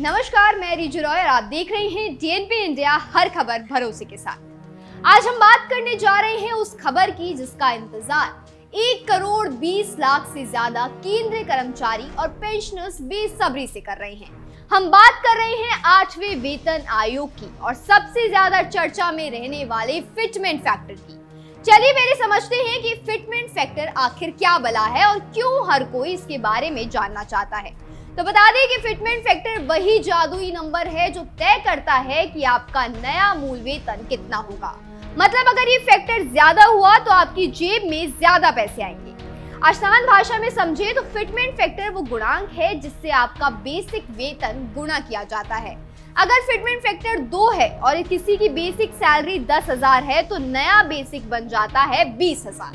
नमस्कार, मैं रिजु रॉय और आप देख रहे हैं डीएनपी इंडिया, हर खबर भरोसे के साथ। आज हम बात करने जा रहे हैं उस खबर की जिसका इंतजार 1 करोड़ 20 लाख से ज्यादा केंद्रीय कर्मचारी और पेंशनर्स बेसब्री से कर रहे हैं। हम बात कर रहे हैं 8वें वेतन आयोग की और सबसे ज्यादा चर्चा में रहने वाले फिटमेंट फैक्टर की। चलिए पहले समझते हैं कि फिटमेंट फैक्टर आखिर क्या बला है और क्यों हर कोई इसके बारे में जानना चाहता है। तो बता दें कि फिटमेंट फैक्टर वही जादुई नंबर है जो तय करता है कि आपका नया मूल वेतन कितना होगा। मतलब अगर ये फैक्टर ज्यादा हुआ तो आपकी जेब में ज्यादा पैसे आएंगे। आसान भाषा में समझे तो फिटमेंट फैक्टर वो गुणांक है जिससे आपका बेसिक वेतन गुणा किया जाता है। अगर फिटमेंट फैक्टर 2 है और किसी की बेसिक सैलरी 10,000 है तो नया बेसिक बन जाता है 20,000।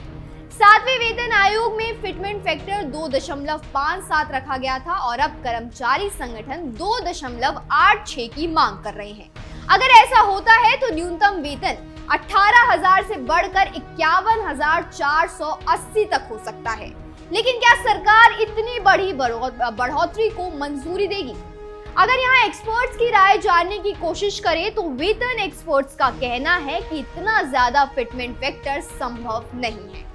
7वें वेतन आयोग में फिटमेंट फैक्टर 2.57 रखा गया था और अब कर्मचारी संगठन 2.86 की मांग कर रहे हैं। अगर ऐसा होता है तो न्यूनतम वेतन 18,000 से बढ़कर 51,480 तक हो सकता है। लेकिन क्या सरकार इतनी बड़ी बढ़ोतरी को मंजूरी देगी? अगर यहाँ एक्सपर्ट्स की राय जानने की कोशिश करें तो वेतन एक्सपर्ट्स का कहना है कि इतना ज्यादा फिटमेंट फैक्टर संभव नहीं है।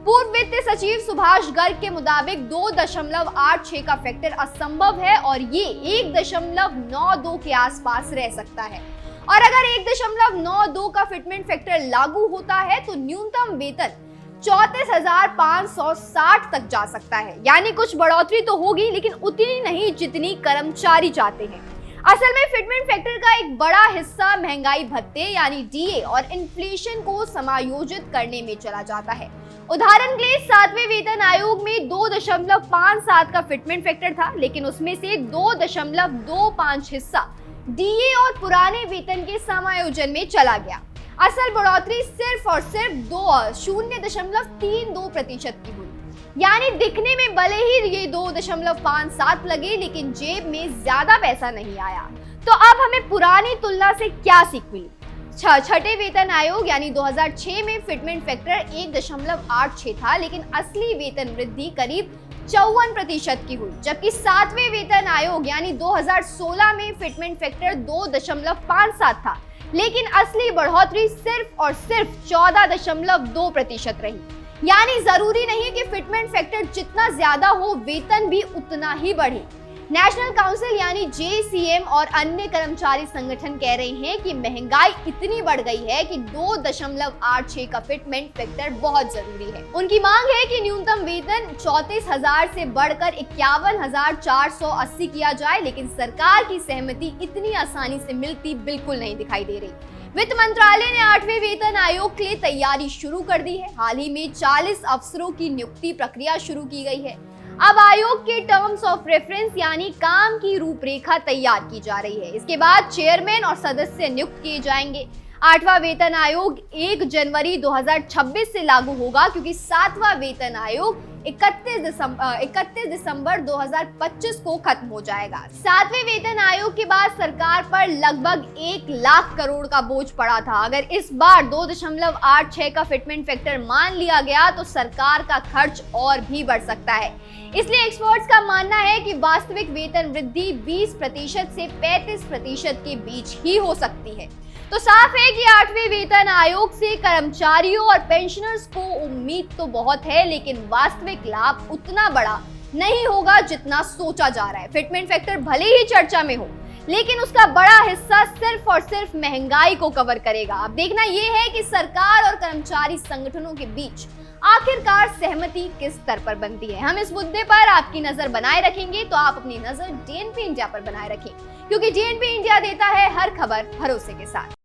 पूर्व वित्त सचिव सुभाष गर्ग के मुताबिक 2.86 का फैक्टर असंभव है और ये 1.92 के आसपास रह सकता है। और अगर 1.92 का फिटमेंट फैक्टर लागू होता है तो न्यूनतम वेतन 34,560 तक जा सकता है। यानी कुछ बढ़ोतरी तो होगी लेकिन उतनी नहीं जितनी कर्मचारी चाहते हैं। असल में फिटमेंट फैक्टर का एक बड़ा हिस्सा महंगाई भत्ते यानी डीए और इन्फ्लेशन को समायोजित करने में चला जाता है। उदाहरण के लिए 7वें वेतन आयोग में 2.57 का फिटमेंट फैक्टर था, लेकिन उसमें से 2.25 हिस्सा डीए और पुराने वेतन के समायोजन में चला गया। असल बढ़ोतरी सिर्फ और सिर्फ 0.32% की हुई। यानी दिखने में भले ही ये 2.57 लगे लेकिन जेब में ज्यादा पैसा नहीं आया। तो अब हमें पुरानी तुलना से क्या सीख मिली? छठे वेतन आयोग यानी 2006 में फिटमेंट फैक्टर 1.86 था, लेकिन असली वेतन वृद्धि करीब 54% की हुई। जबकि 7वें वेतन आयोग यानी 2016 में फिटमेंट फैक्टर 2.57 था, लेकिन असली बढ़ोतरी सिर्फ और सिर्फ 14.2% रही। यानी जरूरी नहीं कि फिटमेंट फैक्टर जितना ज्यादा हो वेतन भी उतना ही बढ़े। नेशनल काउंसिल यानी जेसीएम और अन्य कर्मचारी संगठन कह रहे हैं कि महंगाई इतनी बढ़ गई है कि 2.86 का फिटमेंट फैक्टर बहुत जरूरी है। उनकी मांग है कि न्यूनतम वेतन 34,000 से बढ़कर 51,480 किया जाए, लेकिन सरकार की सहमति इतनी आसानी से मिलती बिल्कुल नहीं दिखाई दे रही। वित्त मंत्रालय ने 8वें वेतन आयोग के लिए तैयारी शुरू कर दी है। हाल ही में 40 अफसरों की नियुक्ति प्रक्रिया शुरू की गई है। अब आयोग के टर्म्स ऑफ रेफरेंस यानी काम की रूपरेखा तैयार की जा रही है। इसके बाद चेयरमैन और सदस्य नियुक्त किए जाएंगे। 8वां वेतन आयोग 1 जनवरी 2026 से लागू होगा, क्योंकि 7वां वेतन आयोग 31 दिसंबर 2025 को खत्म हो जाएगा। 7वें वेतन आयोग के बाद सरकार पर लगभग 1 लाख करोड़ का बोझ पड़ा था। अगर इस बार 2.86 का फिटमेंट फैक्टर मान लिया गया तो सरकार का खर्च और भी बढ़ सकता है। इसलिए एक्सपर्ट्स का मानना है कि वास्तविक वेतन वृद्धि 20% से 35% के बीच ही हो सकती है। तो साफ है कि 8वें वेतन आयोग से कर्मचारियों और पेंशनर्स को उम्मीद तो बहुत है, लेकिन वास्तविक लाभ उतना बड़ा नहीं होगा जितना सोचा जा रहा है। फिटमेंट फैक्टर भले ही चर्चा में हो, लेकिन उसका बड़ा हिस्सा सिर्फ और सिर्फ महंगाई को कवर करेगा। अब देखना यह है कि सरकार और कर्मचारी संगठनों के बीच आखिरकार सहमति किस स्तर पर बनती है। हम इस मुद्दे पर आपकी नजर बनाए रखेंगे, तो आप अपनी नजर डीएनपी इंडिया पर बनाए रखें, क्योंकि डीएनपी इंडिया देता है हर खबर भरोसे के साथ।